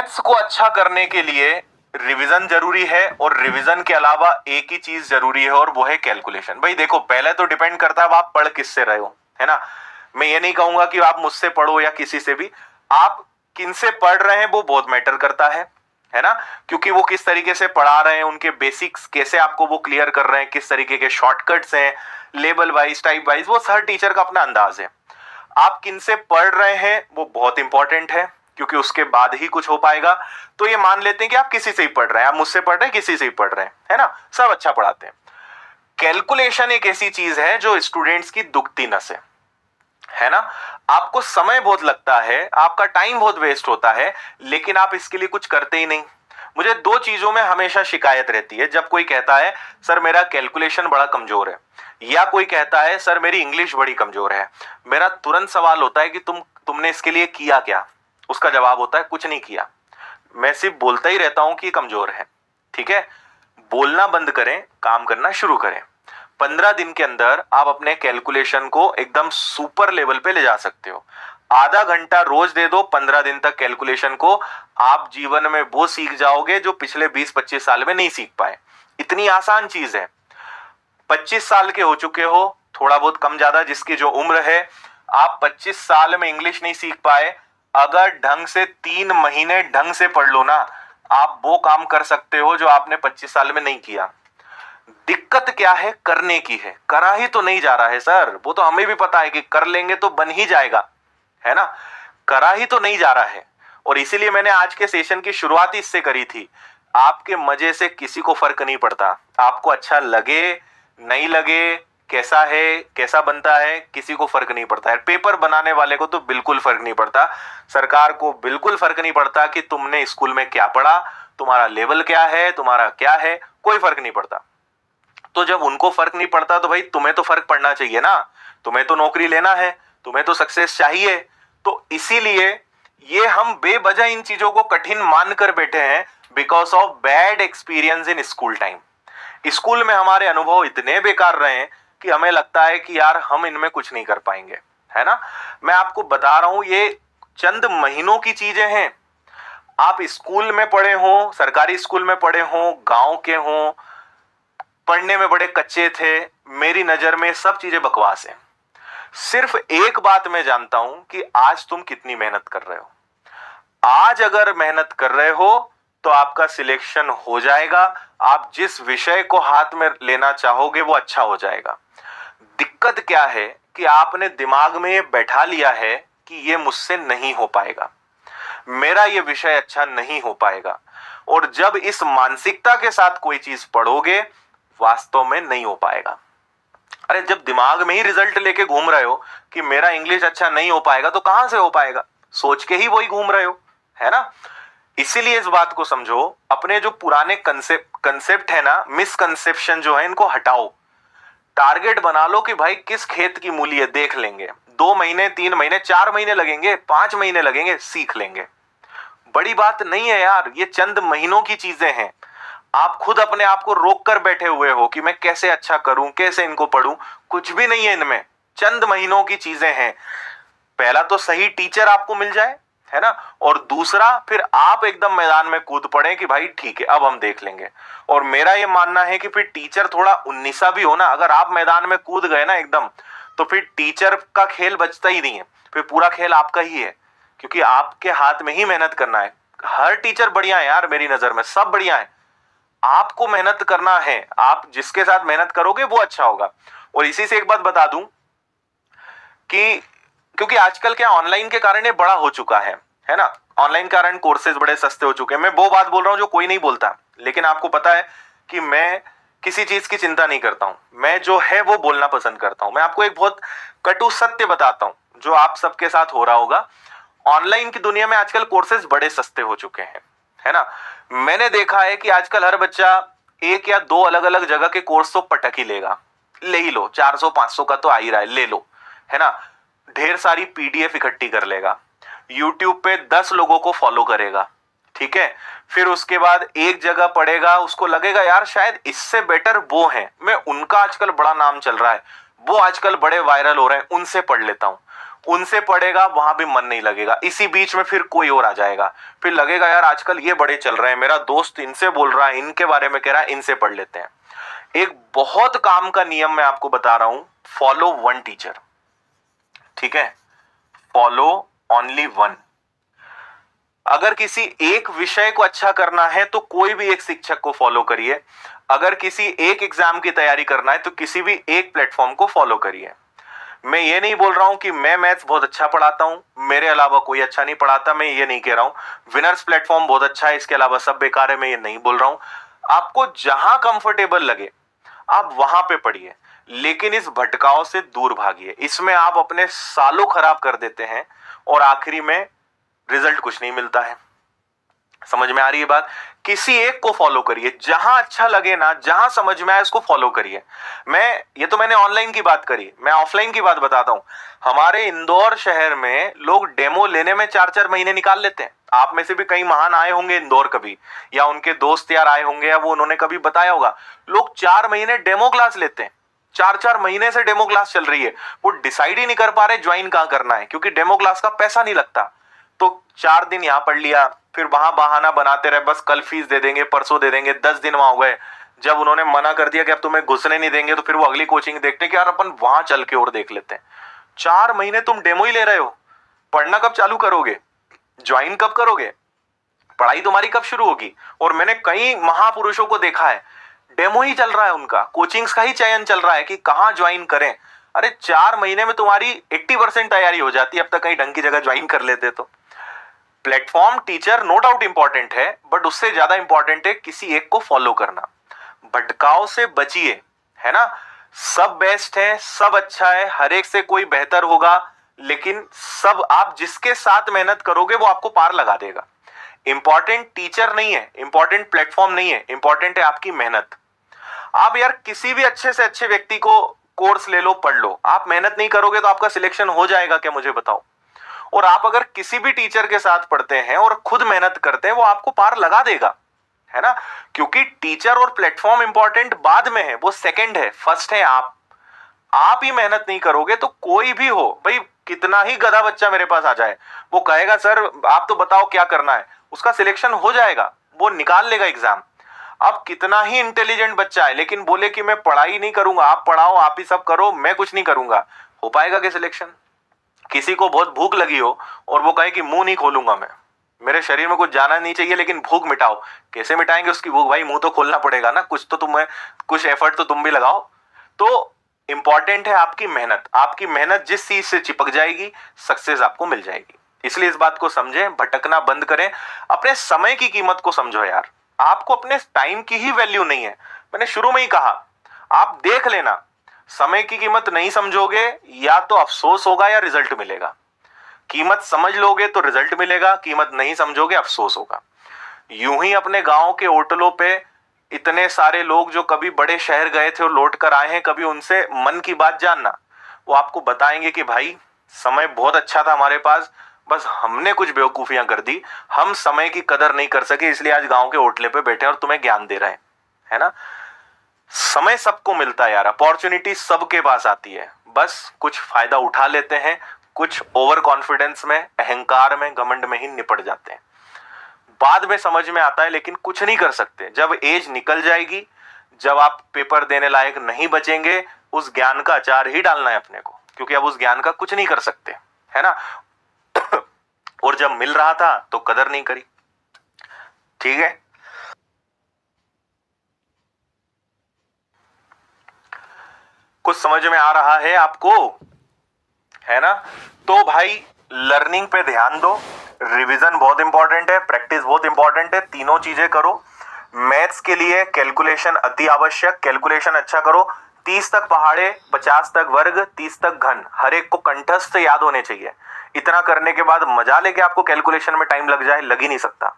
Maths को अच्छा करने के लिए रिवीजन जरूरी है और रिवीजन के अलावा एक ही चीज जरूरी है और वो है कैलकुलेशन। भाई देखो, पहले तो डिपेंड करता है आप पढ़ किससे रहे हो, है ना। मैं ये नहीं कहूंगा कि आप मुझसे पढ़ो या किसी से भी, आप किन से पढ़ रहे हैं वो बहुत मैटर करता है ना। क्योंकि वो किस तरीके से पढ़ा रहे हैं, उनके बेसिक्स कैसे आपको वो क्लियर कर रहे हैं, किस तरीके के शॉर्टकट्स हैं, लेवल वाइज टाइप वाइज, वो हर टीचर का अपना अंदाज है। आप किन से पढ़ रहे हैं वो बहुत इंपॉर्टेंट है, क्योंकि उसके बाद ही कुछ हो पाएगा। तो ये मान लेते हैं कि आप किसी से ही पढ़ रहे हैं, आप मुझसे पढ़ रहे हैं, किसी से ही पढ़ रहे हैं, है ना, सब अच्छा पढ़ाते हैं। कैलकुलेशन एक ऐसी चीज है जो स्टूडेंट्स की दुखती नस है ना। आपको समय बहुत लगता है, आपका टाइम बहुत वेस्ट होता है, लेकिन आप इसके लिए कुछ करते ही नहीं। मुझे दो चीजों में हमेशा शिकायत रहती है, जब कोई कहता है सर मेरा कैलकुलेशन बड़ा कमजोर है, या कोई कहता है सर मेरी इंग्लिश बड़ी कमजोर है। मेरा तुरंत सवाल होता है कि तुमने इसके लिए किया क्या। उसका जवाब होता है कुछ नहीं किया। मैं सिर्फ बोलता ही रहता हूं कि कमजोर है। ठीक है, बोलना बंद करें, काम करना शुरू करें। 15 दिन के अंदर आप अपने कैलकुलेशन को एकदम सुपर लेवल पे ले जा सकते हो। आधा घंटा रोज दे दो 15 दिन तक कैलकुलेशन को, आप जीवन में वो सीख जाओगे जो पिछले 20-25 साल में नहीं सीख पाए। इतनी आसान चीज है। 25 साल के हो चुके हो, थोड़ा बहुत कम ज्यादा जिसकी जो उम्र है, आप 25 साल में इंग्लिश नहीं सीख पाए, अगर ढंग से 3 महीने ढंग से पढ़ लो ना, आप वो काम कर सकते हो जो आपने 25 साल में नहीं किया। दिक्कत क्या है, करने की है। करा ही तो नहीं जा रहा है सर, वो तो हमें भी पता है कि कर लेंगे तो बन ही जाएगा, है ना। करा ही तो नहीं जा रहा है। और इसीलिए मैंने आज के सेशन की शुरुआत ही इससे करी थी। आपके मजे से किसी को फर्क नहीं पड़ता, आपको अच्छा लगे नहीं लगे, कैसा है कैसा बनता है, किसी को फर्क नहीं पड़ता है। पेपर बनाने वाले को तो बिल्कुल फर्क नहीं पड़ता, सरकार को बिल्कुल फर्क नहीं पड़ता कि तुमने स्कूल में क्या पढ़ा, तुम्हारा लेवल क्या है, तुम्हारा क्या है, कोई फर्क नहीं पड़ता। तो जब उनको फर्क नहीं पड़ता तो भाई तुम्हें तो फर्क पड़ना चाहिए ना। तुम्हें तो नौकरी लेना है, तुम्हें तो सक्सेस चाहिए। तो इसीलिए ये हम बेवजह इन चीजों को कठिन मान कर बैठे हैं, because of bad experience in school time. School में हमारे अनुभव इतने बेकार रहे हैं कि हमें लगता है कि यार हम इनमें कुछ नहीं कर पाएंगे, है ना। मैं आपको बता रहा हूं, ये चंद महीनों की चीजें हैं। आप स्कूल में पढ़े हो, सरकारी स्कूल में पढ़े हो, गांव के हो, पढ़ने में बड़े कच्चे थे, मेरी नजर में सब चीजें बकवास हैं। सिर्फ एक बात मैं जानता हूं कि आज तुम कितनी मेहनत कर रहे हो। आज अगर मेहनत कर रहे हो तो आपका सिलेक्शन हो जाएगा, आप जिस विषय को हाथ में लेना चाहोगे वो अच्छा हो जाएगा। दिक्कत क्या है कि आपने दिमाग में ये बैठा लिया है कि ये मुझसे नहीं हो पाएगा, मेरा ये विषय अच्छा नहीं हो पाएगा। और जब इस मानसिकता के साथ कोई चीज पढ़ोगे, वास्तव में नहीं हो पाएगा। अरे जब दिमाग में ही रिजल्ट लेके घूम रहे हो कि मेरा इंग्लिश अच्छा नहीं हो पाएगा, तो कहां से हो पाएगा, सोच के ही वही घूम रहे हो, है ना। इसीलिए इस बात को समझो, अपने जो पुराने कंसेप्ट है ना, मिसकंसेप्शन जो है, इनको हटाओ। टारगेट बना लो कि भाई किस खेत की मूली है, देख लेंगे। 2 महीने, 3 महीने, 4 महीने लगेंगे, 5 महीने लगेंगे, सीख लेंगे। बड़ी बात नहीं है यार, ये चंद महीनों की चीजें हैं। आप खुद अपने आप को रोक कर बैठे हुए हो कि मैं कैसे अच्छा करूं, कैसे इनको पढ़ूं। कुछ भी नहीं है इनमें, चंद महीनों की चीजें हैं। पहला तो सही टीचर आपको मिल जाए, है ना, और दूसरा फिर आप एकदम मैदान में कूद पड़े कि भाई ठीक है अब हम देख लेंगे। और मेरा ये मानना है कि फिर टीचर थोड़ा 19सा भी हो ना, अगर आप मैदान में कूद गए ना एकदम, तो फिर टीचर का खेल बचता ही नहीं है, फिर पूरा खेल आपका ही है, क्योंकि आपके हाथ में ही मेहनत करना है। हर टीचर बढ़िया है यार, मेरी नजर में सब बढ़िया है। आपको मेहनत करना है, आप जिसके साथ मेहनत करोगे वो अच्छा होगा। और इसी से एक बात बता दूं कि क्योंकि आजकल क्या ऑनलाइन के कारण ये बड़ा हो चुका है ना। ऑनलाइन कारण कोर्सेज बड़े सस्ते हो चुके हैं। मैं वो बात बोल रहा हूं जो कोई नहीं बोलता, लेकिन आपको पता है कि मैं किसी चीज की चिंता नहीं करता हूं। मैं जो है वो बोलना पसंद करता हूं। मैं आपको एक बहुत कटु सत्य बताता हूं जो आप सबके साथ हो रहा होगा। ऑनलाइन की दुनिया में आजकल कोर्सेज बड़े सस्ते हो चुके हैं, है ना। मैंने देखा है कि आजकल हर बच्चा एक या दो अलग अलग जगह के कोर्स तो पटक ही लेगा। ले ही लो, 400-500 का तो आ ही रहा है, ले लो, है ना। ढेर सारी पीडीएफ इकट्ठी कर लेगा, यूट्यूब पे 10 लोगों को फॉलो करेगा, ठीक है। फिर उसके बाद एक जगह पढ़ेगा, उसको लगेगा यार शायद इससे बेटर वो है, मैं उनका आजकल बड़ा नाम चल रहा है, वो आजकल बड़े वायरल हो रहे हैं, उनसे पढ़ लेता हूं। उनसे पढ़ेगा, वहां भी मन नहीं लगेगा। इसी बीच में फिर कोई और आ जाएगा, फिर लगेगा यार आजकल ये बड़े चल रहे हैं, मेरा दोस्त इनसे बोल रहा है, इनके बारे में कह रहा है, इनसे पढ़ लेते हैं। एक बहुत काम का नियम मैं आपको बता रहा हूं, फॉलो वन टीचर, ठीक है? Follow only one. अगर किसी एक विषय को अच्छा करना है तो कोई भी एक शिक्षक को फॉलो करिए। अगर किसी एक एग्जाम की तैयारी करना है तो किसी भी एक प्लेटफॉर्म को फॉलो करिए। मैं ये नहीं बोल रहा हूं कि मैं मैथ्स बहुत अच्छा पढ़ाता हूं, मेरे अलावा कोई अच्छा नहीं पढ़ाता, मैं ये नहीं कह रहा हूं विनर्स प्लेटफॉर्म बहुत अच्छा है, इसके अलावा सब बेकार है, मैं ये नहीं बोल रहा हूं। आपको जहां कंफर्टेबल लगे आप वहां पे पढ़िए, लेकिन इस भटकाव से दूर भागिए। इसमें आप अपने सालों खराब कर देते हैं और आखिरी में रिजल्ट कुछ नहीं मिलता है। समझ में आ रही है बात? किसी एक को फॉलो करिए, जहां अच्छा लगे ना, जहां समझ में आए उसको फॉलो करिए। ये तो मैंने ऑनलाइन की बात करी, मैं ऑफलाइन की बात बताता हूं। हमारे इंदौर शहर में लोग डेमो लेने में 4-4 महीने निकाल लेते हैं। आप में से भी कई महान आए होंगे इंदौर कभी, या उनके दोस्त यार आए होंगे, या वो उन्होंने कभी बताया होगा। लोग 4 महीने डेमो क्लास लेते हैं, 4-4 महीने से डेमो क्लास चल रही है। वो डिसाइड ही नहीं कर पा रहे ज्वाइन कहां करना है, क्योंकि डेमो क्लास का पैसा नहीं लगता। तो 4 दिन यहां पढ़ लिया, फिर वहां बहाना बनाते रहे, बस कल फीस दे देंगे, परसों दे देंगे। 10 दिन वहां हो गए। जब उन्होंने मना कर दिया कि अब तुम्हें घुसने नहीं देंगे, तो फिर वो अगली कोचिंग देखते हैं कि यार अपन वहां चल के और देख लेते हैं। 4 महीने तुम डेमो ही ले रहे हो, पढ़ना कब चालू करोगे? ज्वाइन कब करोगे? पढ़ाई तुम्हारी कब शुरू होगी? और मैंने कई महापुरुषों को देखा है, डेमो ही चल रहा है उनका, कोचिंग्स का ही चयन चल रहा है कि कहां ज्वाइन करें। अरे 4 महीने में तुम्हारी 80% तैयारी हो जाती है, अब तक कहीं ढंग की जगह ज्वाइन कर लेते। तो platform teacher no doubt important है, बट उससे ज्यादा इंपॉर्टेंट है किसी एक को फॉलो करना। भटकाव से बचिए, है ना? सब बेस्ट है, सब अच्छा है, हर एक से कोई बेहतर होगा, लेकिन सब आप जिसके साथ मेहनत करोगे वो आपको पार लगा देगा। इंपॉर्टेंट टीचर नहीं है, इंपॉर्टेंट प्लेटफॉर्म नहीं है, इंपॉर्टेंट है आपकी मेहनत। आप यार किसी भी अच्छे से अच्छे व्यक्ति को कोर्स ले लो, पढ़ लो, आप मेहनत नहीं करोगे तो आपका सिलेक्शन हो जाएगा क्या, मुझे बताओ? और आप अगर किसी भी टीचर के साथ पढ़ते हैं और खुद मेहनत करते हैं, वो आपको पार लगा देगा, है ना? क्योंकि टीचर और प्लेटफॉर्म इंपॉर्टेंट बाद में है, वो सेकंड है, फर्स्ट है आप। आप ही मेहनत नहीं करोगे तो कोई भी हो, भाई कितना ही गधा बच्चा मेरे पास आ जाए, वो कहेगा सर आप तो बताओ क्या करना है, उसका सिलेक्शन हो जाएगा, वो निकाल लेगा एग्जाम। अब कितना ही इंटेलिजेंट बच्चा है लेकिन बोले कि मैं पढ़ाई नहीं करूंगा, आप पढ़ाओ, आप ही सब करो, मैं कुछ नहीं करूंगा, हो पाएगा क्या सिलेक्शन? किसी को बहुत भूख लगी हो और वो कहे कि मुंह नहीं खोलूंगा मैं, मेरे शरीर में कुछ जाना नहीं चाहिए लेकिन भूख मिटाओ, कैसे मिटाएंगे उसकी भूख? भाई मुंह तो खोलना पड़ेगा ना, कुछ तो तुम्हें, कुछ एफर्ट तो तुम भी लगाओ। तो इंपॉर्टेंट है आपकी मेहनत। आपकी मेहनत जिस चीज से चिपक जाएगी, सक्सेस आपको मिल जाएगी। इसलिए इस बात को समझें, भटकना बंद करें, अपने समय की कीमत को समझो यार। आपको अपने टाइम की ही वैल्यू नहीं है, मैंने शुरू में ही कहा। आप देख लेना, समय की कीमत नहीं समझोगे, या तो अफसोस होगा या रिजल्ट मिलेगा। कीमत समझ लोगे तो रिजल्ट मिलेगा, कीमत नहीं समझोगे अफसोस होगा। यूं ही अपने गांव के होटलों पे इतने सारे लोग जो कभी बड़े शहर गए थे और लौट कर आए हैं, कभी उनसे मन की बात जानना, वो आपको बताएंगे कि भाई समय बहुत अच्छा था हमारे पास, बस हमने कुछ बेवकूफियां कर दी, हम समय की कदर नहीं कर सके, इसलिए आज गांव के होटले पे बैठे और तुम्हें ज्ञान दे रहे हैं, है ना? समय सबको मिलता है यार, अपॉर्चुनिटी सबके पास आती है, बस कुछ फायदा उठा लेते हैं, कुछ ओवर कॉन्फिडेंस में, अहंकार में, घमंड में ही निपट जाते हैं। बाद में समझ में आता है लेकिन कुछ नहीं कर सकते। जब एज निकल जाएगी, जब आप पेपर देने लायक नहीं बचेंगे, उस ज्ञान का अचार ही डालना है अपने को, क्योंकि अब उस ज्ञान का कुछ नहीं कर सकते, है ना? और जब मिल रहा था तो कदर नहीं करी। ठीक है, कुछ समझ में आ रहा है आपको, है ना? तो भाई लर्निंग पे ध्यान दो, रिवीजन बहुत इंपॉर्टेंट है, प्रैक्टिस बहुत इंपॉर्टेंट है, तीनों चीजें करो। मैथ्स के लिए कैलकुलेशन अति आवश्यक, कैलकुलेशन अच्छा करो। 30 तक पहाड़े, 50 तक वर्ग, 30 तक घन, हर एक को कंठस्थ याद होने चाहिए। इतना करने के बाद मजा लेके आपको कैलकुलेशन में टाइम लग जाए, लग ही नहीं सकता।